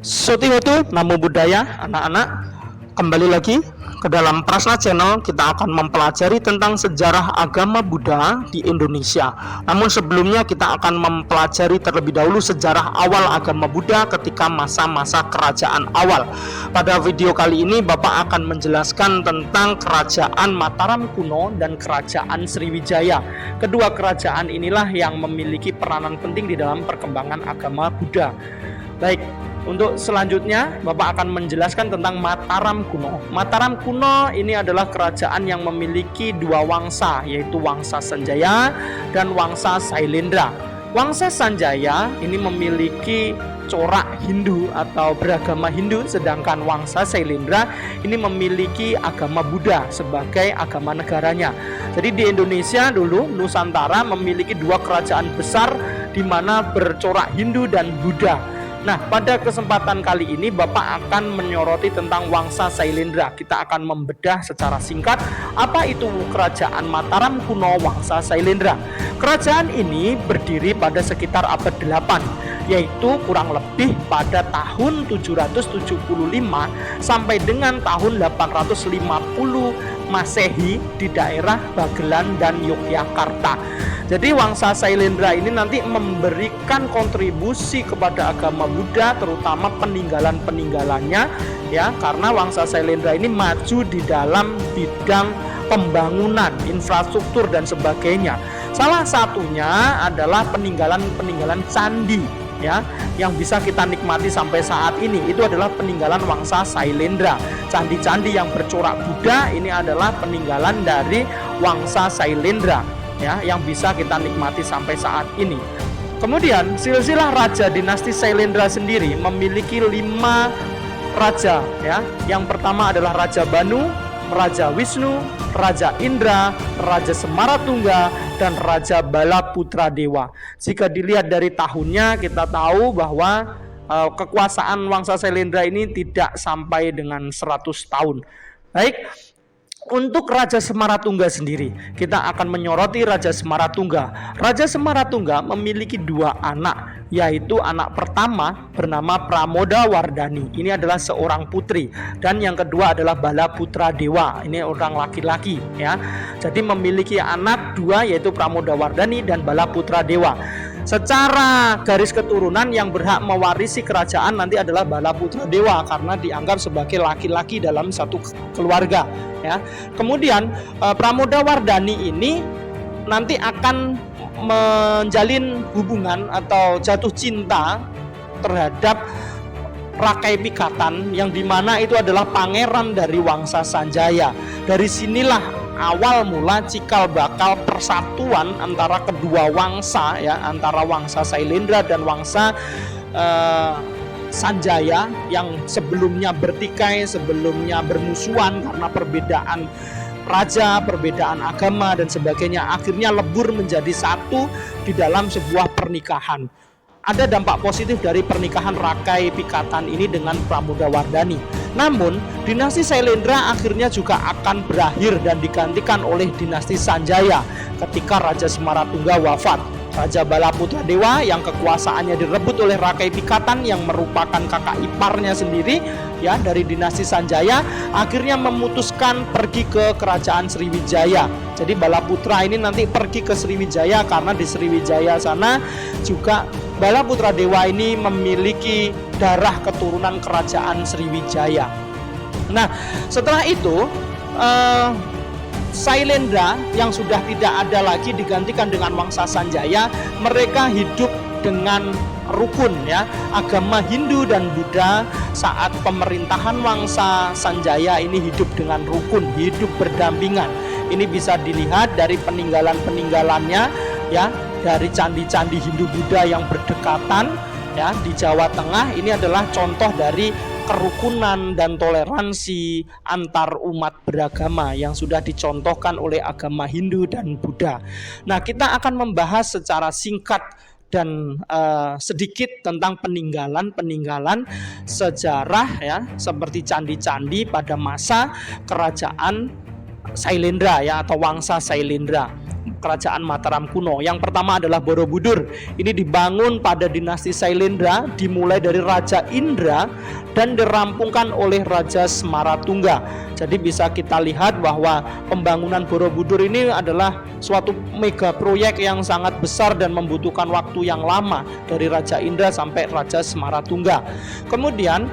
Sotihotu, Namo Buddhaya, anak-anak. Kembali lagi ke dalam Prasna Channel. Kita akan mempelajari tentang sejarah agama Buddha di Indonesia. Namun sebelumnya kita akan mempelajari terlebih dahulu sejarah awal agama Buddha ketika masa-masa kerajaan awal. Pada video kali ini Bapak akan menjelaskan tentang kerajaan Mataram kuno dan kerajaan Sriwijaya. Kedua kerajaan inilah yang memiliki peranan penting di dalam perkembangan agama Buddha. Baik, untuk selanjutnya Bapak akan menjelaskan tentang Mataram kuno. Mataram kuno ini adalah kerajaan yang memiliki dua wangsa, yaitu Wangsa Sanjaya dan Wangsa Sailendra. Wangsa Sanjaya ini memiliki corak Hindu atau beragama Hindu, sedangkan Wangsa Sailendra ini memiliki agama Buddha sebagai agama negaranya. Jadi di Indonesia dulu, Nusantara memiliki dua kerajaan besar di mana bercorak Hindu dan Buddha. Nah, pada kesempatan kali ini Bapak akan menyoroti tentang Wangsa Sailendra. Kita akan membedah secara singkat apa itu kerajaan Mataram kuno Wangsa Sailendra. Kerajaan ini berdiri pada sekitar abad 8, yaitu kurang lebih pada tahun 775 sampai dengan tahun 850 Masehi di daerah Bagelan dan Yogyakarta. Jadi Wangsa Sailendra ini nanti memberikan kontribusi kepada agama Buddha, terutama peninggalan-peninggalannya ya, karena Wangsa Sailendra ini maju di dalam bidang pembangunan, infrastruktur dan sebagainya. Salah satunya adalah peninggalan-peninggalan candi ya, yang bisa kita nikmati sampai saat ini. Itu adalah peninggalan Wangsa Sailendra. Candi-candi yang bercorak Buddha ini adalah peninggalan dari Wangsa Sailendra ya, yang bisa kita nikmati sampai saat ini. Kemudian silsilah raja dinasti Sailendra sendiri memiliki 5 raja ya. Yang pertama adalah Raja Banu, Raja Wisnu, Raja Indra, Raja Semaratungga, dan Raja Balaputra Dewa. Jika dilihat dari tahunnya, kita tahu bahwa kekuasaan Wangsa Sailendra ini tidak sampai dengan 100 tahun. Baik, untuk Raja Semaratungga sendiri, kita akan menyoroti Raja Semaratungga. Raja Semaratungga memiliki 2 anak, yaitu anak pertama bernama Pramodawardhani. Ini adalah seorang putri, dan yang kedua adalah Balaputra Dewa. Ini orang laki-laki ya. Jadi memiliki anak 2, yaitu Pramodawardhani dan Balaputra Dewa. Secara garis keturunan yang berhak mewarisi kerajaan nanti adalah Balaputra Dewa karena dianggap sebagai laki-laki dalam satu keluarga ya. Kemudian Pramodawardhani ini nanti akan menjalin hubungan atau jatuh cinta terhadap Rakai Pikatan, yang dimana itu adalah pangeran dari Wangsa Sanjaya. Dari sinilah awal mula cikal bakal persatuan antara kedua wangsa ya, antara Wangsa Sailendra dan Wangsa Sanjaya yang sebelumnya bertikai, sebelumnya bermusuhan karena perbedaan raja, perbedaan agama dan sebagainya, akhirnya lebur menjadi satu di dalam sebuah pernikahan. Ada dampak positif dari pernikahan Rakai Pikatan ini dengan Pramodawardhani. Namun, dinasti Sailendra akhirnya juga akan berakhir dan digantikan oleh dinasti Sanjaya ketika Raja Semaratungga wafat. Raja Balaputra Dewa yang kekuasaannya direbut oleh Rakai Pikatan yang merupakan kakak iparnya sendiri ya dari dinasti Sanjaya, akhirnya memutuskan pergi ke kerajaan Sriwijaya. Jadi Balaputra ini nanti pergi ke Sriwijaya karena di Sriwijaya sana juga Balaputra Dewa ini memiliki darah keturunan kerajaan Sriwijaya. Nah, setelah itu Sailendra yang sudah tidak ada lagi digantikan dengan Wangsa Sanjaya. Mereka hidup dengan rukun ya, agama Hindu dan Buddha. Saat pemerintahan Wangsa Sanjaya ini hidup dengan rukun, hidup berdampingan. Ini bisa dilihat dari peninggalan-peninggalannya ya, dari candi-candi Hindu Buddha yang berdekatan ya di Jawa Tengah. Ini adalah contoh dari kerukunan dan toleransi antar umat beragama yang sudah dicontohkan oleh agama Hindu dan Buddha. Nah, kita akan membahas secara singkat dan sedikit tentang peninggalan-peninggalan sejarah ya, seperti candi-candi pada masa kerajaan Sailendra ya, atau Wangsa Sailendra. kerajaan Mataram kuno. Yang pertama adalah Borobudur. Ini dibangun pada dinasti Sailendra, dimulai dari Raja Indra dan dirampungkan oleh Raja Semaratungga. Jadi bisa kita lihat bahwa pembangunan Borobudur ini adalah suatu mega proyek yang sangat besar dan membutuhkan waktu yang lama dari Raja Indra sampai Raja Semaratungga. Kemudian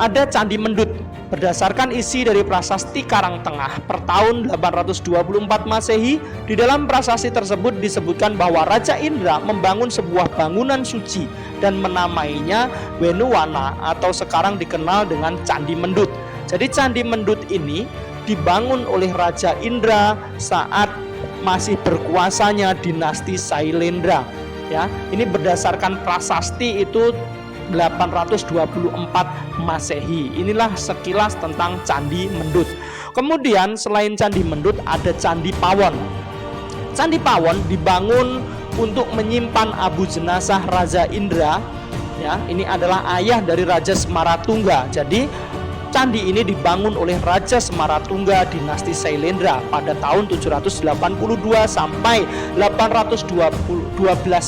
ada Candi Mendut. Berdasarkan isi dari prasasti Karangtengah per tahun 824 Masehi, di dalam prasasti tersebut disebutkan bahwa Raja Indra membangun sebuah bangunan suci dan menamainya Wenuwana atau sekarang dikenal dengan Candi Mendut. Jadi Candi Mendut ini dibangun oleh Raja Indra saat masih berkuasanya dinasti Sailendra. Ya, ini berdasarkan prasasti itu 824 Masehi. Inilah sekilas tentang Candi Mendut. Kemudian selain Candi Mendut ada Candi Pawon. Candi Pawon dibangun untuk menyimpan abu jenazah Raja Indra. Ya, ini adalah ayah dari Raja Semaratungga. Jadi candi ini dibangun oleh Raja Semaratungga dinasti Sailendra pada tahun 782 sampai 812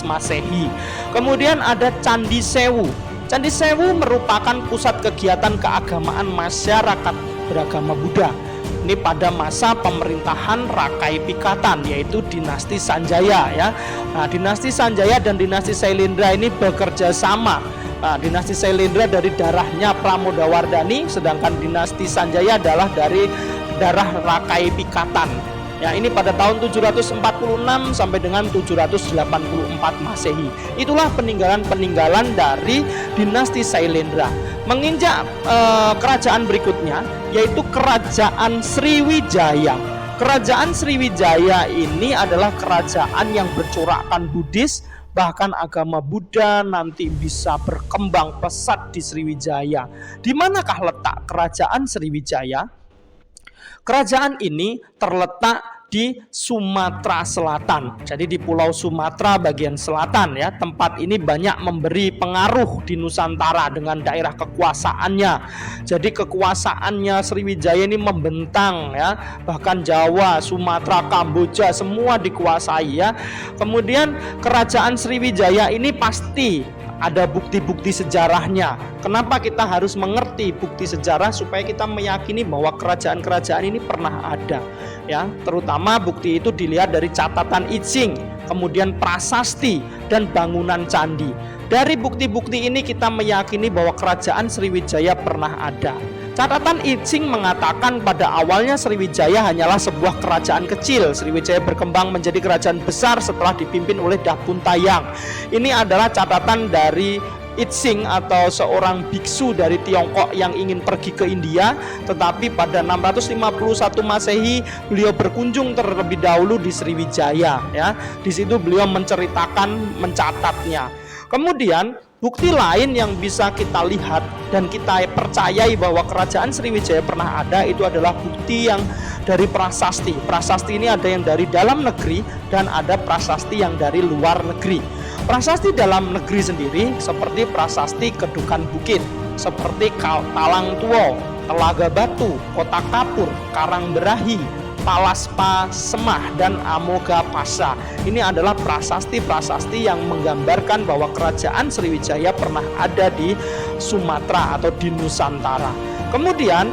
Masehi. Kemudian ada Candi Sewu. Candi Sewu merupakan pusat kegiatan keagamaan masyarakat beragama Buddha. Ini pada masa pemerintahan Rakai Pikatan, yaitu dinasti Sanjaya ya. Nah, dinasti Sanjaya dan dinasti Sailendra ini bekerja sama. Nah, dinasti Sailendra dari darahnya Pramodawardhani, sedangkan dinasti Sanjaya adalah dari darah Rakai Pikatan. Ya, ini pada tahun 746 sampai dengan 784 Masehi. Itulah peninggalan-peninggalan dari dinasti Sailendra. Menginjak kerajaan berikutnya, yaitu Kerajaan Sriwijaya. Kerajaan Sriwijaya ini adalah kerajaan yang bercorakkan Buddhis, bahkan agama Buddha nanti bisa berkembang pesat di Sriwijaya. Di manakah letak kerajaan Sriwijaya? Kerajaan ini terletak di Sumatera Selatan. Jadi di Pulau Sumatera bagian selatan ya. Tempat ini banyak memberi pengaruh di Nusantara dengan daerah kekuasaannya. Jadi kekuasaannya Sriwijaya ini membentang ya. Bahkan Jawa, Sumatera, Kamboja semua dikuasai ya. Kemudian kerajaan Sriwijaya ini pasti ada bukti-bukti sejarahnya. Kenapa kita harus mengerti bukti sejarah? Supaya kita meyakini bahwa kerajaan-kerajaan ini pernah ada ya. Terutama bukti itu dilihat dari catatan I Ching, kemudian prasasti dan bangunan candi. Dari bukti-bukti ini kita meyakini bahwa kerajaan Sriwijaya pernah ada. Catatan I Ching mengatakan pada awalnya Sriwijaya hanyalah sebuah kerajaan kecil. Sriwijaya berkembang menjadi kerajaan besar setelah dipimpin oleh Dapuntayang. Ini adalah catatan dari I Ching atau seorang biksu dari Tiongkok yang ingin pergi ke India, tetapi pada 651 Masehi beliau berkunjung terlebih dahulu di Sriwijaya ya. Di situ beliau mencatatnya. Kemudian bukti lain yang bisa kita lihat dan kita percayai bahwa kerajaan Sriwijaya pernah ada itu adalah bukti yang dari prasasti. Prasasti ini ada yang dari dalam negeri dan ada prasasti yang dari luar negeri. Prasasti dalam negeri sendiri seperti prasasti Kedukan Bukit, seperti Talang Tuo, Telaga Batu, Kota Kapur, Karang Berahi, Palaspa Semah, dan Amoga Pasa. Ini adalah prasasti-prasasti yang menggambarkan bahwa kerajaan Sriwijaya pernah ada di Sumatera atau di Nusantara. Kemudian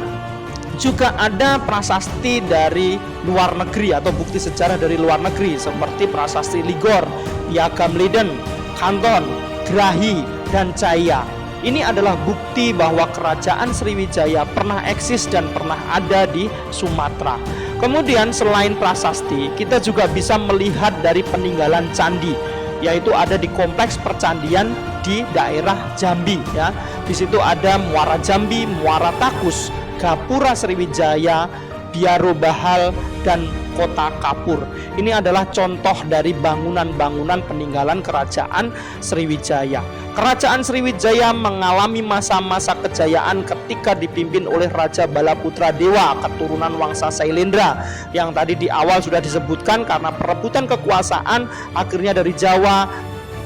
juga ada prasasti dari luar negeri atau bukti sejarah dari luar negeri seperti prasasti Ligor, Piagam Leiden, Kanton, Grahi, dan Jaya. Ini adalah bukti bahwa kerajaan Sriwijaya pernah eksis dan pernah ada di Sumatera. Kemudian selain prasasti, kita juga bisa melihat dari peninggalan candi, yaitu ada di kompleks percandian di daerah Jambi ya. Di situ ada Muara Jambi, Muara Takus, Gapura Sriwijaya, Biaro Bahal, dan Kota Kapur. Ini adalah contoh dari bangunan-bangunan peninggalan kerajaan Sriwijaya. Kerajaan Sriwijaya mengalami masa-masa kejayaan ketika dipimpin oleh Raja Balaputra Dewa, keturunan Wangsa Sailendra, yang tadi di awal sudah disebutkan karena perebutan kekuasaan akhirnya dari Jawa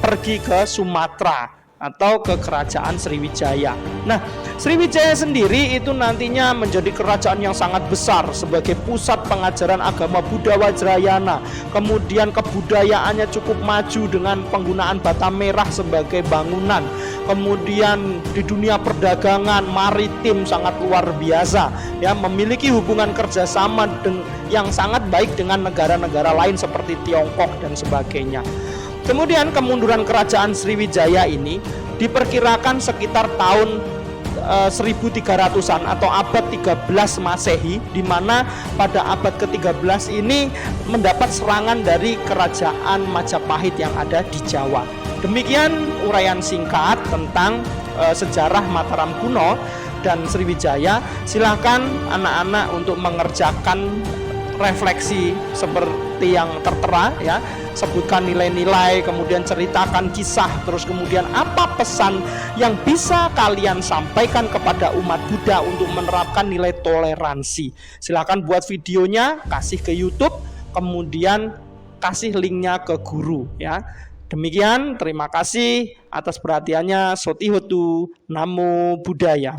pergi ke Sumatera. atau ke kerajaan Sriwijaya. Nah, Sriwijaya sendiri itu nantinya menjadi kerajaan yang sangat besar sebagai pusat pengajaran agama Buddha Vajrayana. Kemudian kebudayaannya cukup maju dengan penggunaan bata merah sebagai bangunan. Kemudian di dunia perdagangan maritim sangat luar biasa, ya, memiliki hubungan kerjasama yang sangat baik dengan negara-negara lain seperti Tiongkok dan sebagainya. Kemudian kemunduran kerajaan Sriwijaya ini diperkirakan sekitar tahun 1300-an atau abad 13 Masehi, di mana pada abad ke-13 ini mendapat serangan dari kerajaan Majapahit yang ada di Jawa. Demikian uraian singkat tentang sejarah Mataram kuno dan Sriwijaya. Silakan anak-anak untuk mengerjakan refleksi seperti yang tertera, ya. Sebutkan nilai-nilai, kemudian ceritakan kisah, terus kemudian apa pesan yang bisa kalian sampaikan kepada umat Buddha untuk menerapkan nilai toleransi. Silakan buat videonya, kasih ke YouTube, kemudian kasih linknya ke guru, ya. Demikian, terima kasih atas perhatiannya. Sotihotu, Namo Buddhaya.